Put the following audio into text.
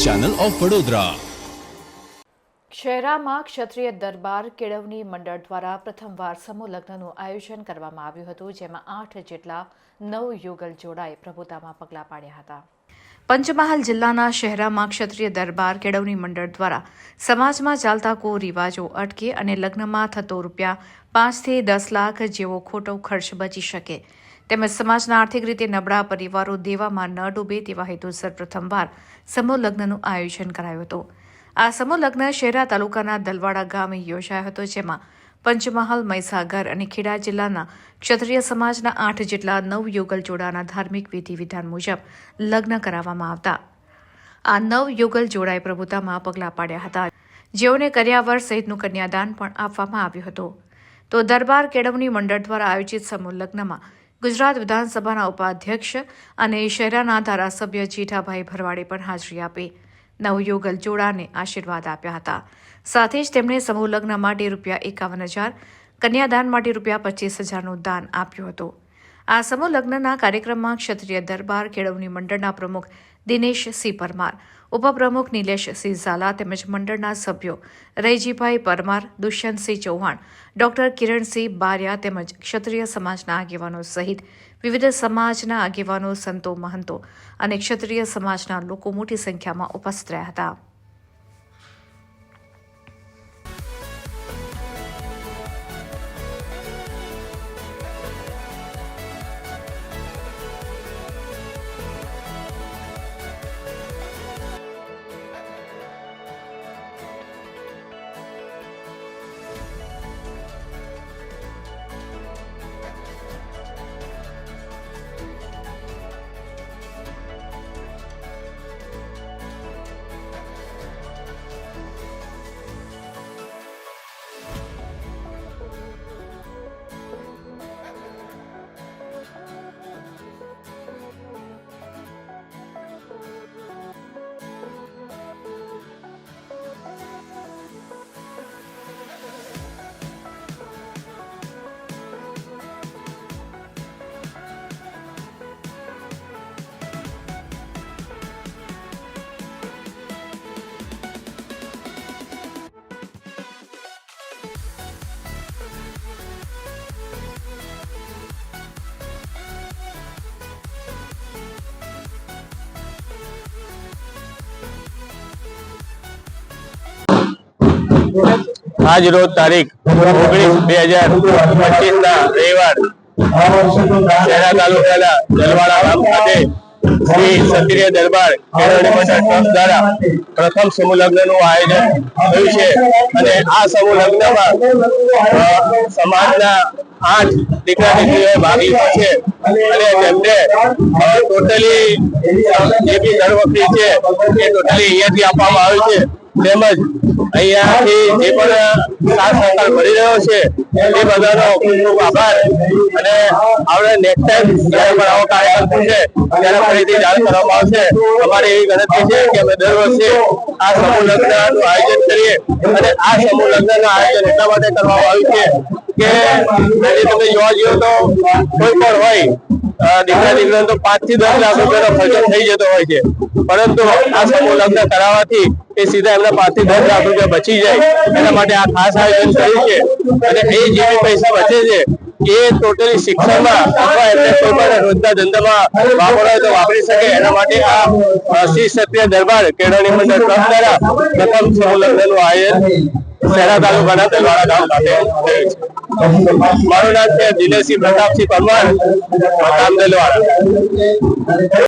Channel of Vadodara. શહેરામાં ક્ષત્રિય દરબાર કેળવણી મંડળ દ્વારા પ્રથમવાર સમૂહ લગ્નનું આયોજન કરવામાં આવ્યું હતું, જેમાં 8 જેટલા નવયુગલ જોડાએ પ્રભુતામાં પગલાં પાડ્યા હતા। પંચમહાલ જિલ્લાના શહેરામાં ક્ષત્રિય દરબાર કેળવણી મંડળ દ્વારા સમાજમાં ચાલતા કુરિવાજો અટકે અને લગ્નમાં થતો ₹5 થી 10 લાખ જેવો ખોટો ખર્ચ બચી શકે તેમજ સમાજના આર્થિક રીતે નબળા પરિવારો દેવામાં ન ડૂબે તેવા હેતુસર પ્રથમવાર સમૂહ લગ્નનું આયોજન કરાયું હતું। આ સમૂહ લગ્ન શહેરા તાલુકાના દલવાડા ગામે યોજાયો હતો, જેમાં પંચમહાલ, મહીસાગર અને ખેડા જિલ્લાના ક્ષત્રિય સમાજના 8 જેટલા નવયુગલ જોડાના ધાર્મિક વિધિ વિધાન મુજબ લગ્ન કરાવવામાં આવતા આ નવયુગલ જોડાએ પ્રભુતામાં પગલાં પાડ્યા હતા, જેઓને કર્યાવર સહિતનું કન્યાદાન પણ આપવામાં આવ્યું હતું। તો દરબાર કેળવણી મંડળ દ્વારા આયોજિત સમૂહ લગ્નમાં ગુજરાત વિધાનસભાના ઉપાધ્યક્ષ અને શહેરાના ધારાસભ્ય જેઠાભાઈ ભરવાડે પણ હાજરી આપી નવયુગલ જોડાને આશીર્વાદ આપ્યા હતા। સાથે જ તેમણે સમૂહ લગ્ન માટે ₹51,000, કન્યાદાન માટે ₹25,000નું દાન આપ્યું હતું। આ સમૂહ લગ્નના કાર્યક્રમમાં ક્ષત્રિય દરબાર કેળવણી મંડળના પ્રમુખ દિનેશસિંહ પરમાર, ઉપપ્રમુખ નિલેશસિંહ ઝાલા તેમજ મંડળના સભ્યો રૈજીભાઈ પરમાર, દુષ્યંતસિંહ ચૌહાણ, ડોક્ટર કિરણસિંહ બારિયા તેમજ ક્ષત્રિય સમાજના આગેવાનો સહિત વિવિધ સમાજના આગેવાનો, સંતો, મહંતો અને ક્ષત્રિય સમાજના લોકો મોટી સંખ્યામાં ઉપસ્થિત રહ્યા હતા। આજ રોજ તારીખ 19/2025 ના રવિવાર શહેરા તાલુકાના દલવાડા ગામ ખાતે શ્રી ક્ષત્રિય દરબાર કેળવણી મંડળ ટ્રસ્ટ દ્વારા પ્રથમ સમૂહ લગ્નનું આયોજન થયું છે અને આ સમૂહ લગ્નમાં સમાજના 8 દીકરા દીકરીઓએ ભાગ લીધો છે અને તેમને ટોટલી જે બી દર વખતે છે એ ટોટલી અહીંયાથી આપવામાં આવ્યું છે તેમજ અહીંયાથી જે પણ સાથ સહકાર મળી રહ્યો છે એ બધાનો ખૂબ ખૂબ આભાર અને આપણે નેક્સ્ટ ટાઈમ જ્યારે પણ આવો કાર્યક્રમ છે ત્યારે ફરીથી જાણ કરવામાં આવશે। અમારી એવી ગણતરી છે કે અમે દર વર્ષે આ સમૂહ લગ્નનું આયોજન કરીએ અને આ સમૂહ લગ્નનું આયોજન એટલા માટે કરવામાં આવ્યું છે કે આજે તમે જોવા જઈએ તો કોઈ પણ હોય દીકરા દીકરાને તો 5 થી 10 લાખ રૂપિયાનો ખર્ચો થઈ જતો હોય છે, પરંતુ આ સમૂહ લગ્ન કરાવવાથી એ સીધા એમના 5 થી 10 લાખ રૂપિયા બચી જાય એના માટે આ ખાસ આયોજન કર્યું છે અને એ જે બી પૈસા બચે છે એ ટોટલી શિક્ષણમાં અથવા એમને કોઈ પણ રોજગાર ધંધામાં વાપરવા તો વાપરી શકે એના માટે આ શ્રી ક્ષત્રિય દરબાર કેળવણી મંડળ ટ્રસ્ટ દ્વારા પ્રથમ સમૂહ લગ્નનું આયોજન શહેરા તાલુકાના દલવાડા ગામ ખાતે થયું છે। મારું નામ છે દિનેશસિંહ પ્રતાપસિંહ પરમાર, ગામ દલવાડા।